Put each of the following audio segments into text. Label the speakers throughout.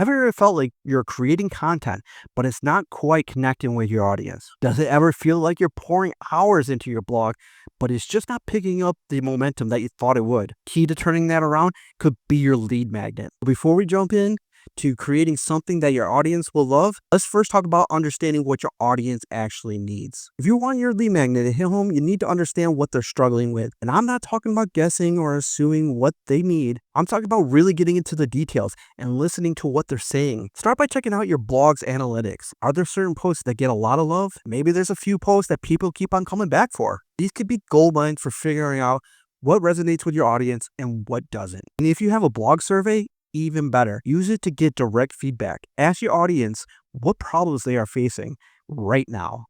Speaker 1: Have you ever felt like you're creating content, but it's not quite connecting with your audience? Does it ever feel like you're pouring hours into your blog, but it's just not picking up the momentum that you thought it would? Key to turning that around could be your lead magnet. Before we jump in to creating something that your audience will love, let's first talk about understanding what your audience actually needs. If you want your lead magnet to hit home, you need to understand what they're struggling with. And I'm not talking about guessing or assuming what they need. I'm talking about really getting into the details and listening to what they're saying. Start by checking out your blog's analytics. Are there certain posts that get a lot of love? Maybe there's a few posts that people keep on coming back for. These could be gold mines for figuring out what resonates with your audience and what doesn't. And if you have a blog survey, even better. Use it to get direct feedback. Ask your audience what problems they are facing right now.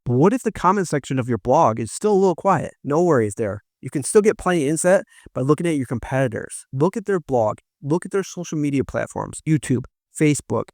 Speaker 1: But what if the comment section of your blog is still a little quiet? No worries there. You can still get plenty of insight by looking at your competitors. Look at their blog. Look at their social media platforms, YouTube, Facebook,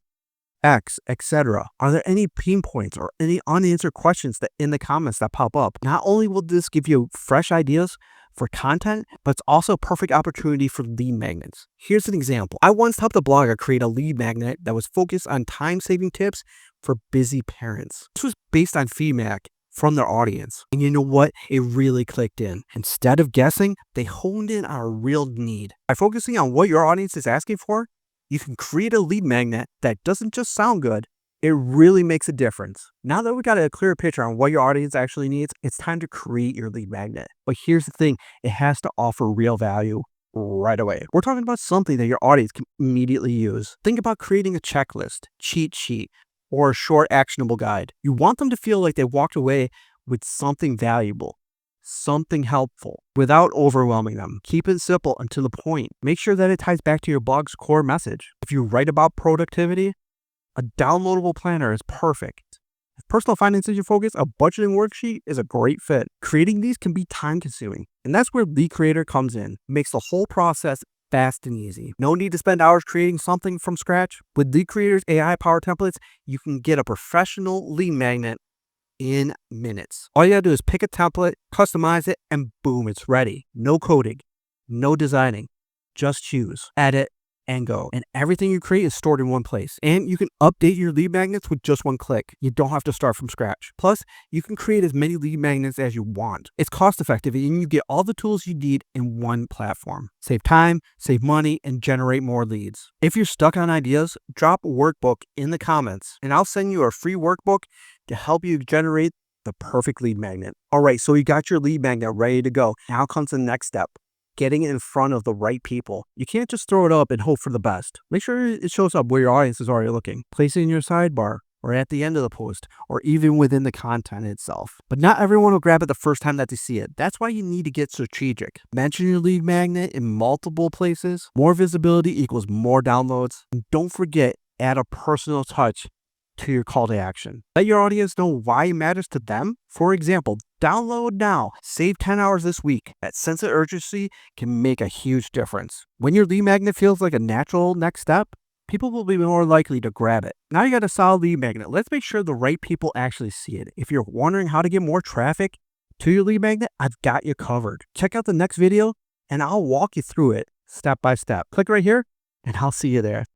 Speaker 1: X, etc. Are there any pain points or any unanswered questions that in the comments that pop up? Not only will this give you fresh ideas for content, but it's also a perfect opportunity for lead magnets. Here's an example. I once helped a blogger create a lead magnet that was focused on time-saving tips for busy parents. This was based on feedback from their audience. And you know what? It really clicked in. Instead of guessing, they honed in on a real need. By focusing on what your audience is asking for, you can create a lead magnet that doesn't just sound good, it really makes a difference. Now that we got a clear picture on what your audience actually needs, it's time to create your lead magnet. But here's the thing, it has to offer real value right away. We're talking about something that your audience can immediately use. Think about creating a checklist, cheat sheet, or a short actionable guide. You want them to feel like they walked away with something valuable, something helpful, without overwhelming them. Keep it simple and to the point. Make sure that it ties back to your blog's core message. If you write about productivity, a downloadable planner is perfect. If personal finance is your focus, a budgeting worksheet is a great fit. Creating these can be time consuming, and that's where Lead Creator comes in. It makes the whole process fast and easy. No need to spend hours creating something from scratch. With Lead Creator's AI powered templates, you can get a professional lead magnet in minutes. All you gotta do is pick a template, customize it, and boom, it's ready. No coding, no designing, just choose, edit, and go. And everything you create is stored in one place. And you can update your lead magnets with just one click. You don't have to start from scratch. Plus, you can create as many lead magnets as you want. It's cost effective and you get all the tools you need in one platform. Save time, save money, and generate more leads. If you're stuck on ideas, drop a workbook in the comments and I'll send you a free workbook to help you generate the perfect lead magnet. All right, so you got your lead magnet ready to go. Now comes the next step. Getting it in front of the right people. You can't just throw it up and hope for the best. Make sure it shows up where your audience is already looking. Place it in your sidebar or at the end of the post or even within the content itself. But not everyone will grab it the first time that they see it. That's why you need to get strategic. Mention your lead magnet in multiple places. More visibility equals more downloads. And don't forget, add a personal touch to your call to action. Let your audience know why it matters to them. For example, download now, save 10 hours this week. That sense of urgency can make a huge difference. When your lead magnet feels like a natural next step, people will be more likely to grab it. Now you got a solid lead magnet. Let's make sure the right people actually see it. If you're wondering how to get more traffic to your lead magnet, I've got you covered. Check out the next video and I'll walk you through it step by step. Click right here and I'll see you there.